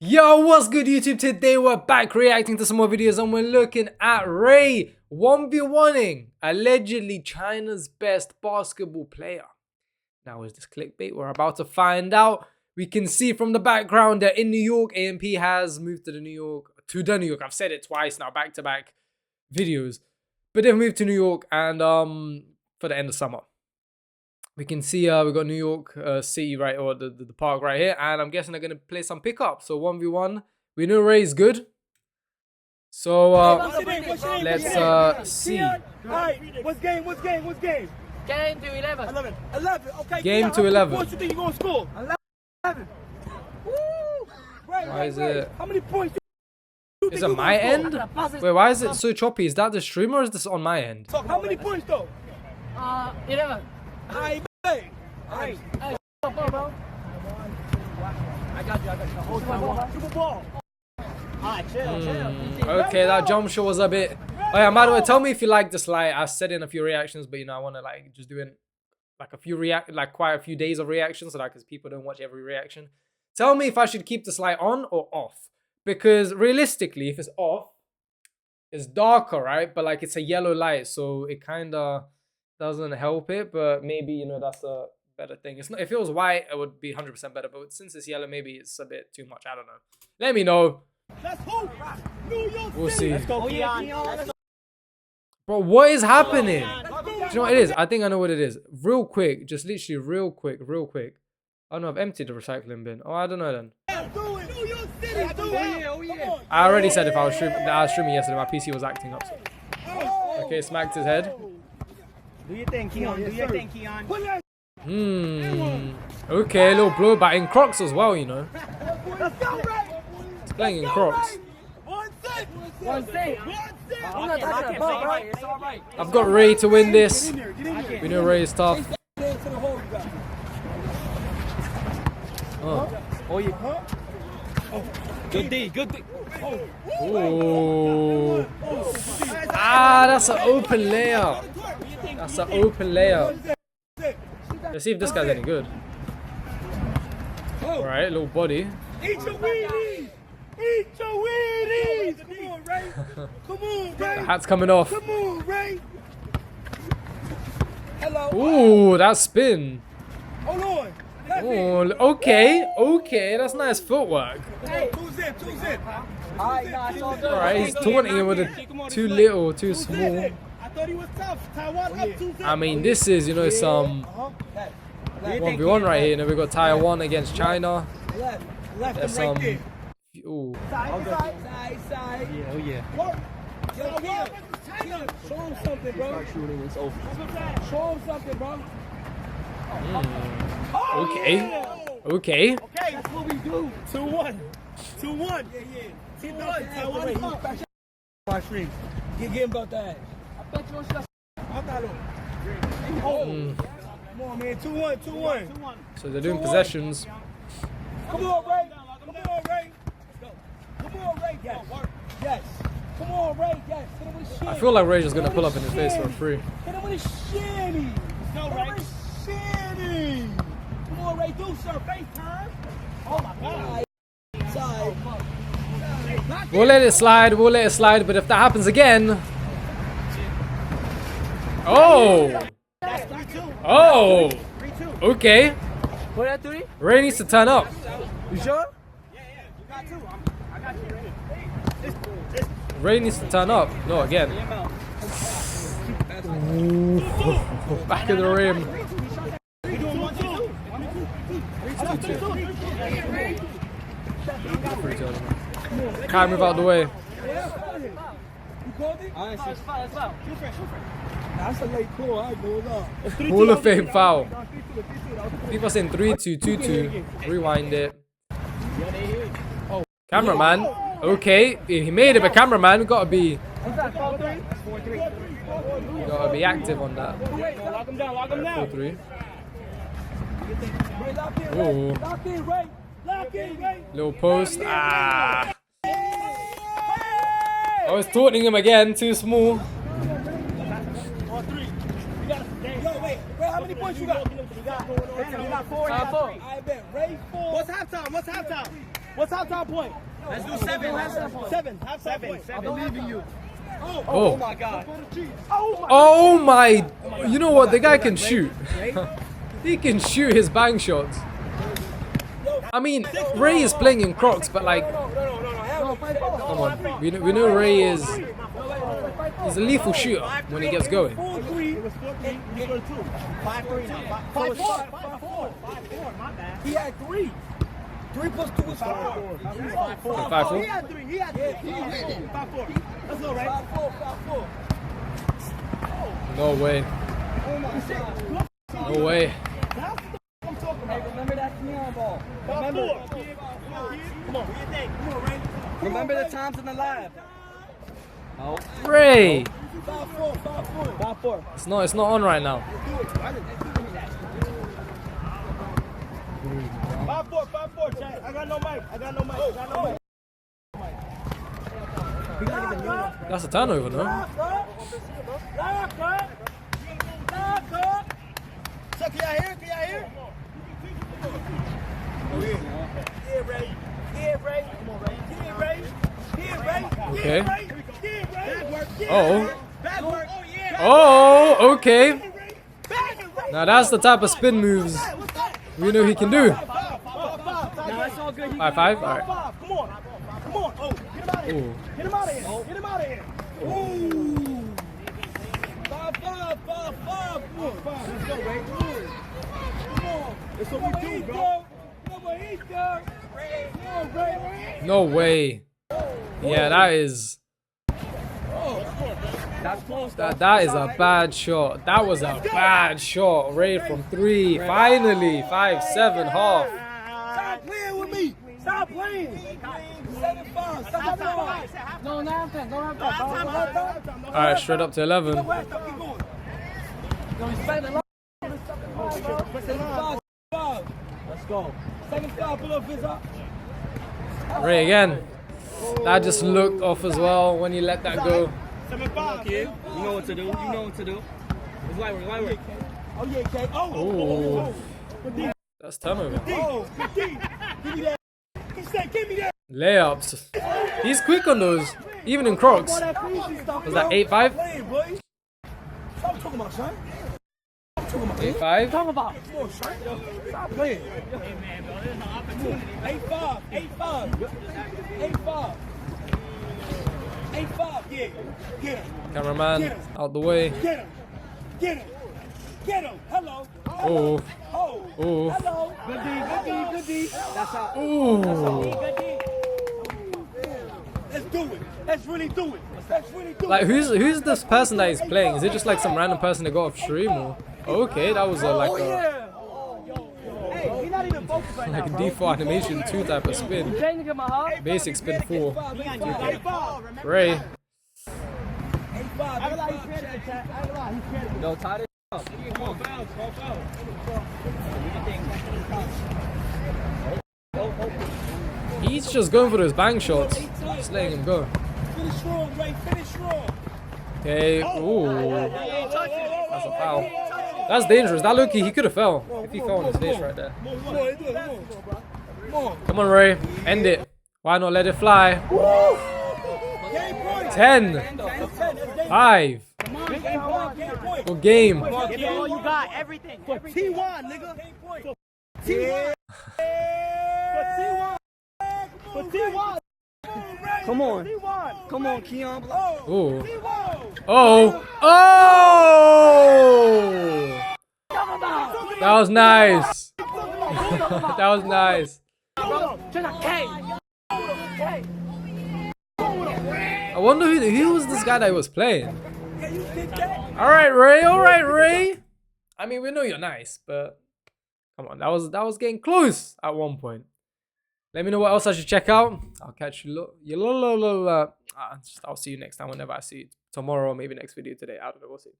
Yo, what's good YouTube? Today we're back reacting to some more videos and we're looking at Ray 1v1ing allegedly China's best basketball player. Now is this clickbait? We're about to find out. We can see from the background that in New York, AMP has moved to New York. I've said it twice now, back-to-back videos. But they've moved to New York and for the end of summer. We can see we got New York City right, or the park right here, and I'm guessing they're gonna play some pickup. So 1v1. We know Ray's good. So let's see. Alright, what's game? Game to 11. 11, okay. Game to 11. What you think you're gonna score? 11. Woo! Why is it? How many points Is it my end? Wait, why is it so choppy? Is that the stream or is this on my end? How many points though? 11. Alright, Hey, bro. I got you. Hold my Super ball. Alright, chill. Okay, that jump shot was a bit. Oh yeah, by the way, tell me if you like this. Like I said in a few reactions, but you know I want to like just doing like a few quite a few days of reactions, so that because people don't watch every reaction. Tell me if I should keep this light on or off, because realistically, if it's off, it's darker, right? But like it's a yellow light, so it kind of doesn't help it. But maybe you know that's a better thing. It's not. If it was white, it would be 100% better. But since it's yellow, maybe it's a bit too much. I don't know. Let me know. Let's hope. New York We'll City. see. Let's go, Keon. Bro, what is happening? Do you know what it is? I think I know what it is. Real quick, just literally real quick. Oh no, I've emptied the recycling bin. Oh, I don't know then. Do it. New York City. Do it. Oh yeah. I already said if I was streaming yesterday, my PC was acting up. So. Okay, smacked his head. Do your thing, Keon. Okay, a little blowback in Crocs as well, you know. Let's go, Ray. He's playing in Crocs. One save. I'm not touching the ball, bro. It's all right. I've got Ray to win this. We know Ray is tough. Oh, yeah. Good D. Ooh. Ah, that's an open layup. Let's see if this guy's any good. Alright, little body. Eat your Wheaties. Come on, Ray. The hat's coming off. Come on, Ray. Hello. Ooh, that spin. Hold on. Oh, okay, that's nice footwork. Two zip. Alright, nah, it's all good. Alright, he's taunting him with a too little, too small. I thought he was tough. Taiwan up 2 zip. I mean, this is, you know, some 1v1 right here. You know, we got Taiwan against China. Left There's and right some. there. Ooh. Side. Yeah, oh yeah. Work. Show him something, bro. Start shooting, it's over. Show him something, bro. Okay. Okay, that's what we do. 2-1. Yeah. Team nothing. Taiwan is up. My stream. Get him about that. I bet you don't shut. Come on, man. 2-1. So they're doing possessions. Come on, Ray. Yes. Come on, Ray. Yes. Hit him with a shimmy. I feel like Ray's just gonna pull up in his face for free. Hit him with a shimmy. Let's go, Ray. Shimmy. Come on, Ray. Do sir. FaceTime. Oh, my God. Side. We'll let it slide, but if that happens again. Oh! Okay. What that 3? Ray needs to turn up. You sure? You got 2. I got you right here. Ray needs to turn up. No, again. Ooh. Back of the rim. We doing 1-2. 2-2. Can't move out the way. You called it? It's foul. That's a late call. I know it up. Hall of Fame foul. People saying 3-2, 2-2. Rewind it. Oh, cameraman. Okay, he made it, but cameraman gotta be active on that. Lock him down. 4-3. Ooh. Lock in, Ray. Little post. Ah. Oh, it's taunting him again. Too small. Yo, wait, how many points you got? You got 4. I bet Ray 4. What's halftime? What's halftime point? Let's do 7. Seven. Halftime point. I believe in you. Oh. My God. Oh my. You know what? The guy can shoot. He can shoot his bang shots. I mean, Ray is playing in Crocs, but like, come on. We know Ray is. He's a lethal shooter when he gets going. 4-3. It was 4-3. You go to 2. 5-3 now. 5-4. 5-4. My bad. He had 3. 3 plus 2 is 4. 5-4. He had 3. He had 3. 5-4. Let's go, Ray. 5-4. No way. No way. I'm talking about. Remember that neon ball. Remember. Come on. Ray. Remember the times in the lab. Ray. 5-4. It's not on right now. 5-4, Chad. I got no mic. That's a turnover, no? So can y'all hear? Here, Ray. Come on, Ray. Here, Ray. Okay. Oh. Oh, okay. Now that's the type of spin moves we know he can do. 5-5. All right. Come on. Oh, get him out of here. Get him out of here. Ooh. 5-5. Come on. Let's go, Ray. Come on. That's what we do, bro. No way. Yeah, that is. That's close. That is a bad shot. That was a bad shot. Ray from 3. Finally, 5-7 half. Stop playing with me. Stop playing. 7-5. Stop playing. No, not that. No, not All right, straight up to 11. No, he's spending a lot. Let's go. 7-5. Pull up his up. Ray again. That just looked off as well when you let that go. 7-5. You know what to do. It's light work. Oh, yeah, K. Oh. That's turnover. Oh, good D. Give me that. He said, give me that. Layups. He's quick on those, even in Crocs. Was that 8-5? Stop talking about, son. 8-5? Talk about. Come on, son. Stop playing. 8-5. 8-5, yeah. Get him. Cameraman, out the way. Get him. Hello. Oh. Oh. Oh. Hello. Good D. That's out. Ooh. Good D. Let's do it. Let's really do it. Like, who's this person that he's playing? Is it just like some random person that got off stream or? Okay, that was like a Hey, he's not even focused right like a now, D4 animation 2 type of spin. Changing in my heart. Basic spin 4. 8-5. Ray. 8-5. No, tie it up. He's just going for those bang shots. Just letting him go. Finish strong, Ray. Finish strong. Okay. Ooh. That's a foul. That's dangerous. That Loki, he could have fell. If he fell on his face right there. Come on, Ray. End it. Why not let it fly? 10. 5. Good game. Give all you got. Everything. For T1, nigga. For T1. For T1. Come on, Keon. Ooh. Oh. Oh. That was nice. That was nice. I wonder who was this guy that was playing. All right, Ray. I mean, we know you're nice, but come on, that was getting close at one point. Let me know what else I should check out. I'll catch you. I'll see you next time whenever I see you. Tomorrow, maybe next video today. I don't know. We'll see.